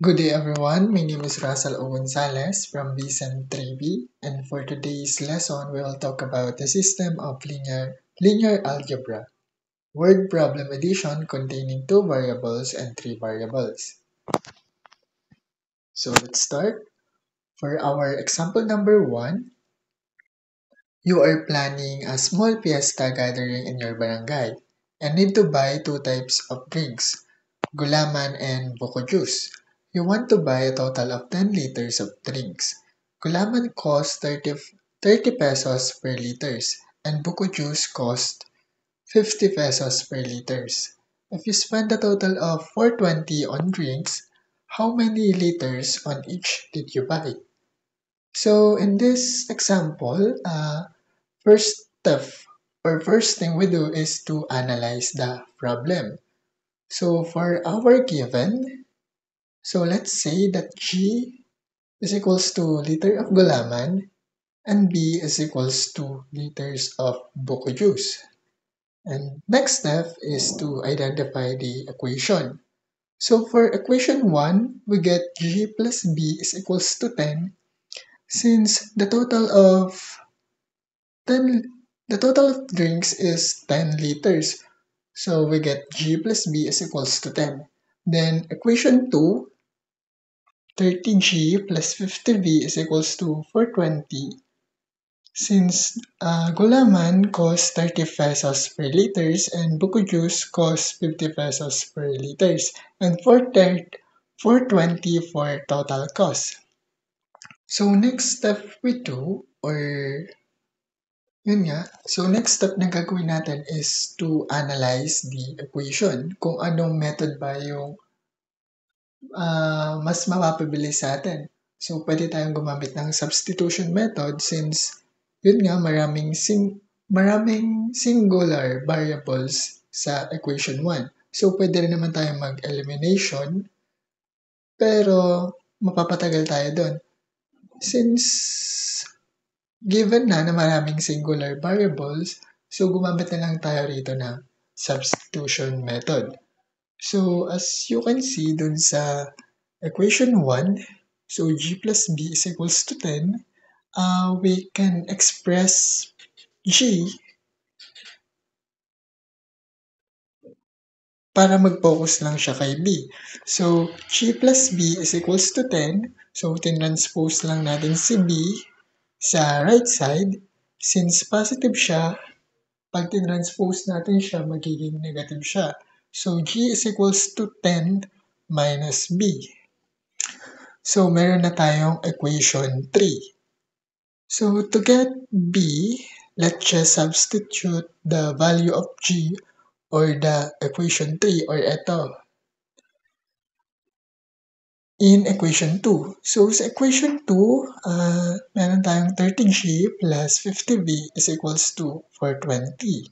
Good day everyone, my name is Russell O. Gonzalez from BSEM 3B, and for today's lesson we will talk about the system of linear algebra, word problem edition containing two variables and three variables. So let's start. For our example number 1, you are planning a small fiesta gathering in your barangay and need to buy two types of drinks, gulaman and buko juice. You want to buy a total of 10 liters of drinks. Gulaman costs 30 pesos per liters and buko juice costs 50 pesos per liters. If you spend a total of 420 on drinks, how many liters on each did you buy? So in this example, first thing we do is to analyze the problem. So for our given, so let's say that G is equals to liter of gulaman and B is equals to liters of buko juice. And next step is to identify the equation. So for equation 1, we get G plus B is equals to 10 since 10 the total of drinks is 10 liters. So we get G plus B is equals to 10. Then equation 2, 30G plus 50V is equals to 420. Since gulaman costs 30 pesos per liters and buko juice costs 50 pesos per liters and 420 for total cost. So next step we do or yun nga. So next step na gagawin natin is to analyze the equation. Kung anong method ba yung mas mapapabilis sa atin. So pwede tayong gumamit ng substitution method since yun nga maraming singular variables sa equation 1. So pwede rin naman tayong mag-elimination pero mapapatagal tayo doon. Since given na maraming singular variables, so gumamit na lang tayo rito ng substitution method. So as you can see dun sa equation 1, so G plus B is equals to 10, we can express G para mag-focus lang siya kay B. So G plus B is equals to 10, so tinranspose lang natin si B sa right side. Since positive siya, pag tinranspose natin siya, magiging negative siya. So, G is equals to 10 minus B. So, meron na tayong equation 3. So, to get B, let's just substitute the value of G or the equation 3 or ito in equation 2. So, sa equation 2, meron tayong 30G plus 50V is equals to 420.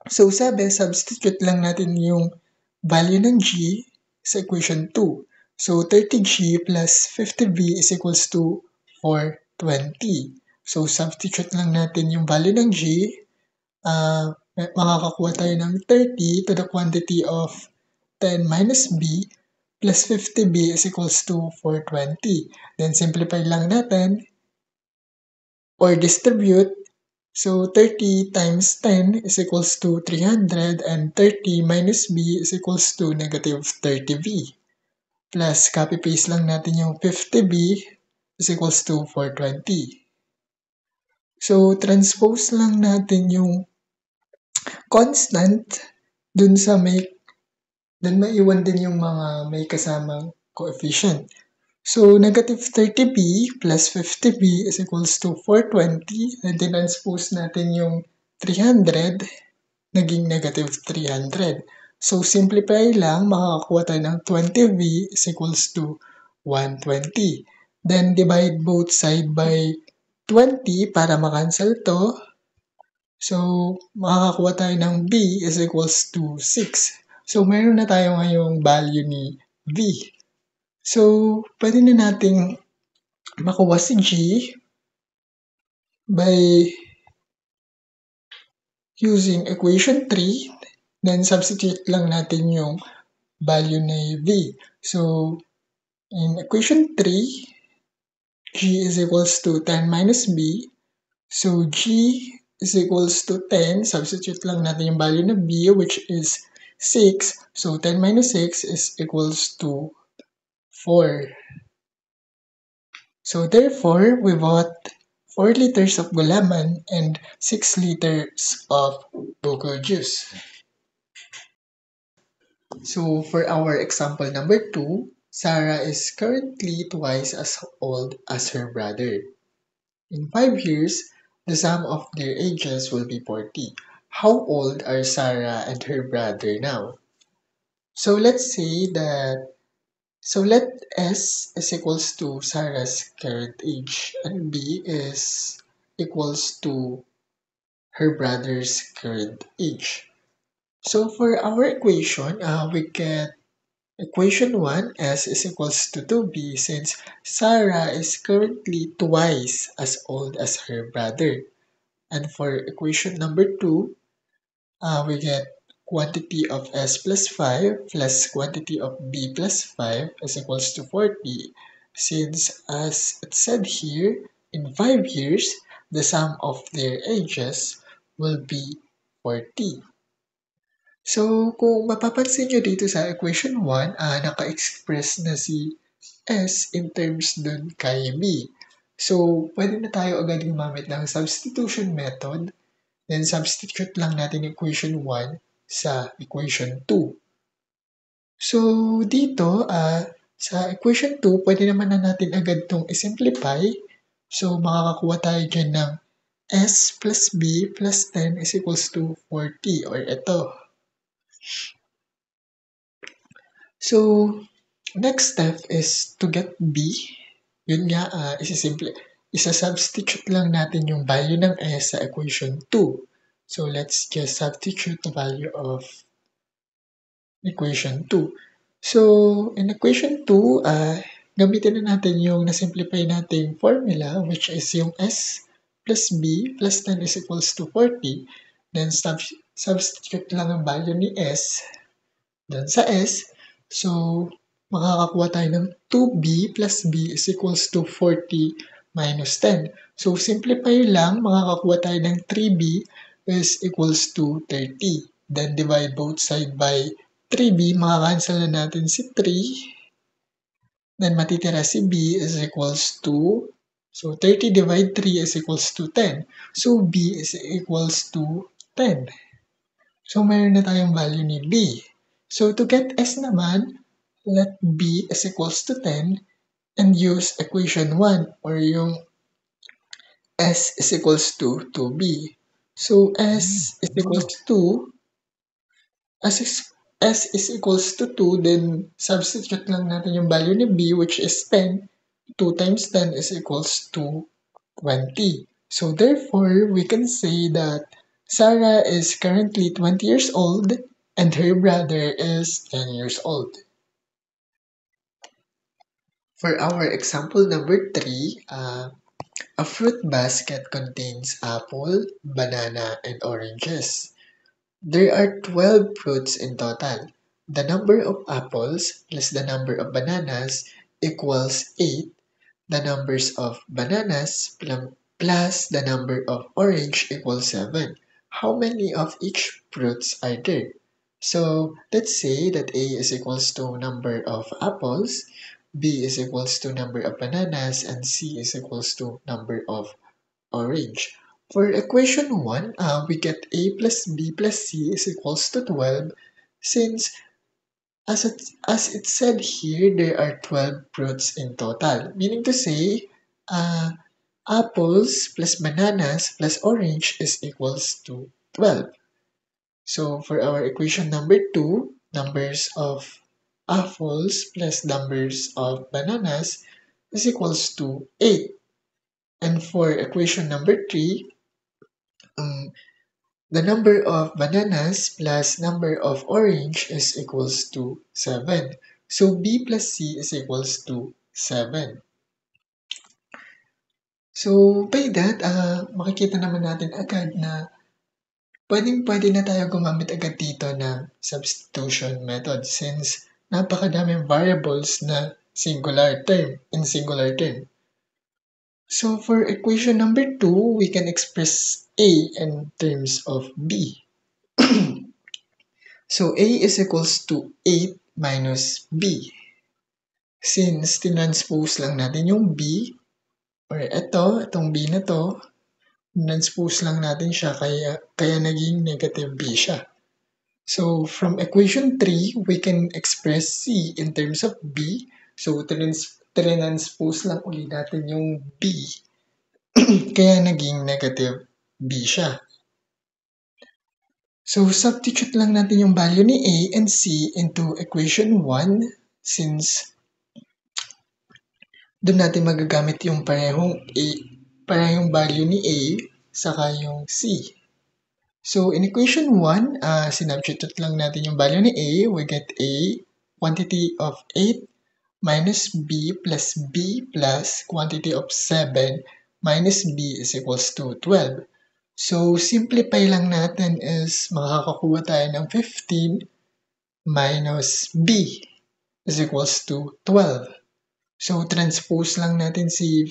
So sabi, substitute lang natin yung value ng G sa equation 2. So 30G plus 50V is equals to 420. So substitute lang natin yung value ng G. Makakakuha tayo ng 30 to the quantity of 10 minus B plus 50B is equals to 420. Then simplify lang natin or distribute. So 30 times 10 is equals to 300 and 30 minus B is equals to negative 30V. Plus copy paste lang natin yung 50B is equals to 420. So transpose lang natin yung constant dun sa then maiwan din yung mga may kasamang coefficient. So negative 30B plus 50B is equals to 420 and tinranspose natin yung 300 naging negative 300. So simplify lang, makakakuha tayo ng 20V is equals to 120. Then divide both side by 20 para makancel to. So makakakuha tayo ng B is equals to 6. So meron na tayo ngayong value ni V. So pwede na nating makuha si G by using equation 3, then substitute lang natin yung value ni V. So, In equation 3, G is equals to 10 minus B. So G is equals to 10. Substitute lang natin yung value ng B, which is 6. So 10 minus 6 is equals to 4. So therefore, we bought 4 liters of gulaman and 6 liters of buko juice. So for our example number 2, Sarah is currently twice as old as her brother. In 5 years, the sum of their ages will be 40. How old are Sarah and her brother now? So let's say that, so let S is equals to Sarah's current age and B is equals to her brother's current age. So for our equation, we get equation 1, S is equals to 2B since Sarah is currently twice as old as her brother. And for equation number 2, we get quantity of S plus 5 plus quantity of B plus 5 is equals to 40 since as it said here, in 5 years, the sum of their ages will be 40. So, kung mapapansin nyo dito sa equation 1, naka-express na si S in terms dun kay B. So, pwede na tayo agad gumamit ng substitution method. Then, substitute lang natin equation 1 sa equation 2. So, dito, sa equation 2, pwede naman na natin agad itong i-simplify. So, makakakuha tayo dyan ng S plus B plus 10 is equals to 40 or ito. So, next step is to get B. Yun nga, isa-substitute lang natin yung value ng S sa equation 2. So, let's just substitute the value of equation 2. So, in equation 2, gamitin na natin yung na-simplify nating formula, which is yung S plus B plus 10 is equals to 40. Then, substitute lang ang value ni S dun sa S. So, makakakuha tayo ng 2B plus B is equals to 40 minus 10. So, simplify lang, makakakuha tayo ng 3B is equals to 30. Then, divide both side by 3B, makakancel na natin si 3. Then, matitira si B is equals to, so 30 divide 3 is equals to 10. So, B is equals to 10. So, mayroon na tayong value ni B. So, to get S naman, let B is equals to 10 and use equation 1 or yung S is equals to 2B. So, S is equals to, S is equals to 2, then substitute lang natin yung value ni B, which is 10. 2 times 10 is equals to 20. So, therefore, we can say that Sarah is currently 20 years old and her brother is 10 years old. For our example number 3, a fruit basket contains apple, banana, and oranges. There are 12 fruits in total. The number of apples plus the number of bananas equals 8. The numbers of bananas plus the number of orange equals 7. How many of each fruits are there? So let's say that A is equals to number of apples, B is equals to number of bananas, and C is equals to number of orange. For equation 1, we get A plus B plus C is equals to 12 since as it said here, there are 12 fruits in total. Meaning to say, apples plus bananas plus orange is equals to 12. So for our equation number 2, numbers of apples plus numbers of bananas is equals to 8. And for equation number 3, the number of bananas plus number of orange is equals to 7. So B plus C is equals to 7. So by that, makikita naman natin agad na pwede na tayo gumamit agad dito ng substitution method since napakadaming variables na singular term. So for equation number 2, we can express A in terms of B. So A is equals to 8 minus B. Since tinranspose lang natin yung B, or itong B na to, tinranspose lang natin siya kaya naging negative B siya. So from equation 3, we can express C in terms of B. So tinranspose lang ulit natin yung B, kaya naging negative B siya. So substitute lang natin yung value ni A and C into equation 1 since doon natin magagamit yung parehong value ni A saka yung C. So in equation 1, sinubstitute lang natin yung value ni A. We get A quantity of 8 minus B plus quantity of 7 minus B is equals to 12. So simplify lang natin is makakakuha tayo ng 15 minus B is equals to 12. So transpose lang natin si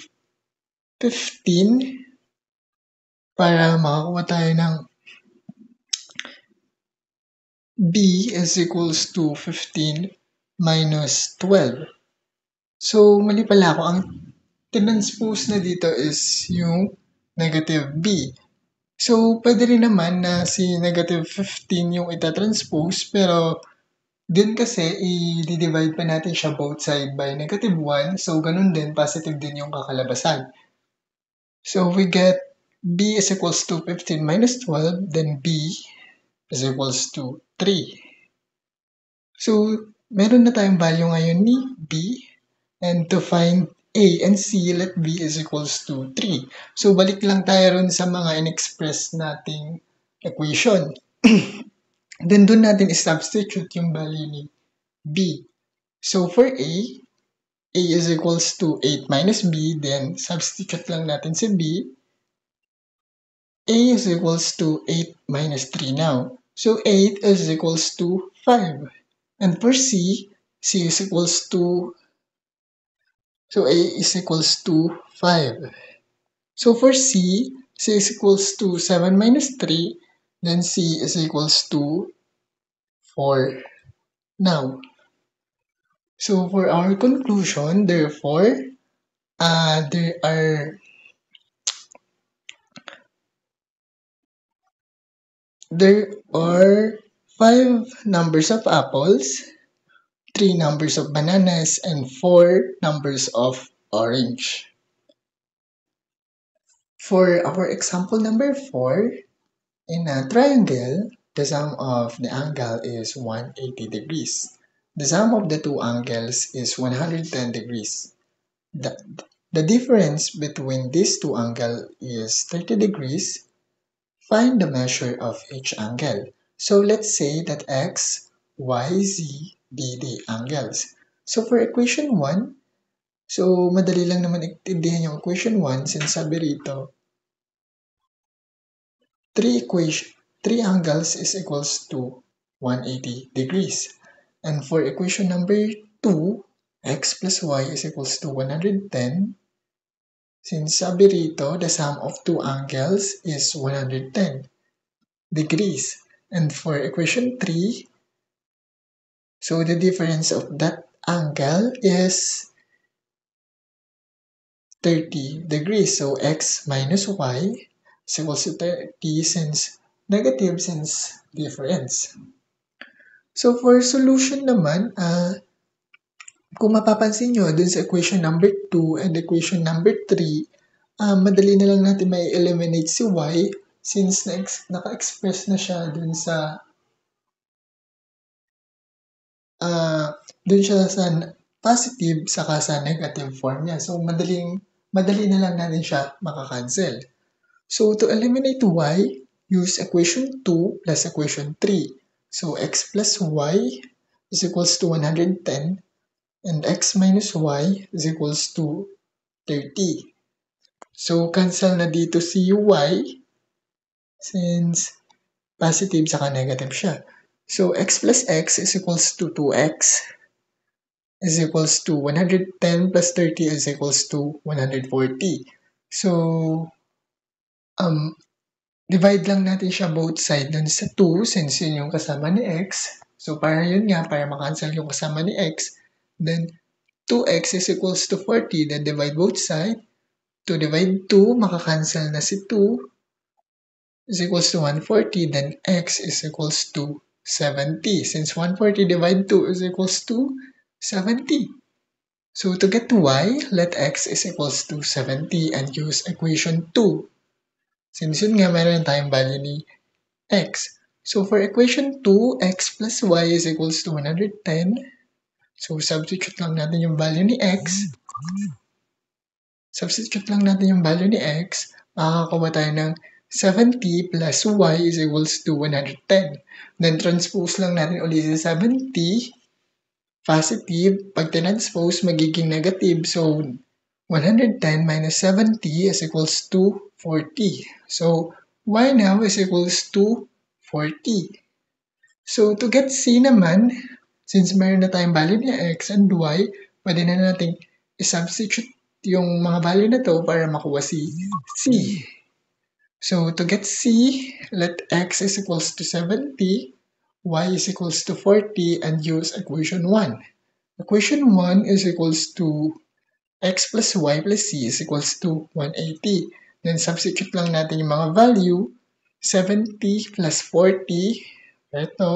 15 para makakuha tayo ng B is equals to 15 minus 12. So mali pala ako. Ang transpose na dito is yung negative B. So, pwede rin naman na si negative 15 yung itatranspose, pero din kasi, i-divide pa natin siya both side by negative 1. So, ganun din, positive din yung kakalabasan. So, we get B is equals to 15 minus 12, then B is equals to 3. So, meron na tayong value ngayon ni B, and to find A and C, let B is equals to 3. So, balik lang tayo ron sa mga in-express nating equation. Then, doon natin i-substitute yung value ni B. So, for A is equals to 8 minus B. Then, substitute lang natin si B. A is equals to 8 minus 3 now. So, 8 is equals to 5. And for C is equals to So A is equals to 5. So for C is equals to 7 minus 3, then C is equals to 4 now. So for our conclusion, therefore, there are 5 numbers of apples, 3 numbers of bananas, and 4 numbers of orange. For our example number 4, in a triangle, the sum of the angle is 180 degrees. The sum of the two angles is 110 degrees. The difference between these two angles is 30 degrees. Find the measure of each angle. So let's say that x, y, z be the angles. So for equation 1, so madali lang naman intindihan yung equation 1 since sabi rito, 3 angles is equals to 180 degrees. And for equation number 2, x plus y is equals to 110. Since sabi rito, the sum of two angles is 110 degrees. And for equation 3, so the difference of that angle is 30 degrees. So x minus y is equals to 30 since negative since difference. So for solution naman, kung mapapansin nyo dun sa equation number 2 and equation number 3, madali na lang natin may eliminate si y since naka-express na siya dun sa positive saka sa negative form niya. So madali na lang natin siya makakancel. So to eliminate y, use equation 2 plus equation 3. So x plus y is equals to 110 and x minus y is equals to 30. So cancel na dito si y since positive saka negative siya. So x plus x is equals to 2x is equals to 110 plus 30 is equals to 140. So, divide lang natin siya both side dun sa 2 since yun yung kasama ni x. So, para yun nga, para makancel yung kasama ni x, then 2x is equals to 40, then divide both side. 2 divide 2, makakancel na si 2 is equals to 140, then x is equals to 70. Since 140 divide 2 is equals to 70. So to get y, let x is equals to 70 and use equation 2. Since yun nga, meron tayong value ni x. So for equation 2, x plus y is equals to 110. So substitute lang natin yung value ni x. Makakakuha tayo ng 70 plus y is equals to 110. Then transpose lang natin ulit sa 70. Positive, pag transpose magiging negative. So 110 minus 70 is equals to 40. So y now is equals to 40. So to get c naman, since meron na tayong value ni x and y, pwede na natin i-substitute yung mga value na to para makuha si c. So to get c, let x is equals to 70, y is equals to 40, and use equation 1. Equation 1 is equals to x plus y plus c is equals to 180. Then substitute lang natin yung mga value. 70 plus 40, ito,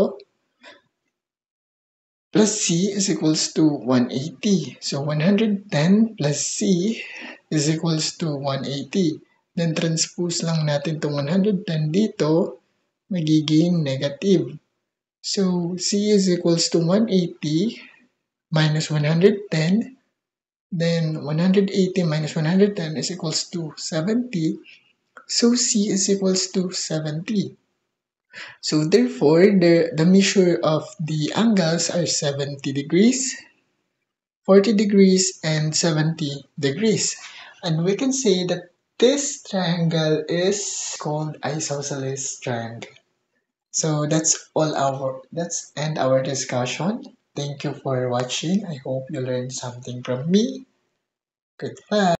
plus c is equals to 180. So 110 plus c is equals to 180. Then transpose lang natin itong 110 dito, magiging negative. So c is equals to 180 minus 110. Then 180 minus 110 is equals to 70. So c is equals to 70. So therefore, the measure of the angles are 70 degrees, 40 degrees, and 70 degrees. And we can say that this triangle is called isosceles triangle. So that's end our discussion. Thank you for watching. I hope you learned something from me. Goodbye.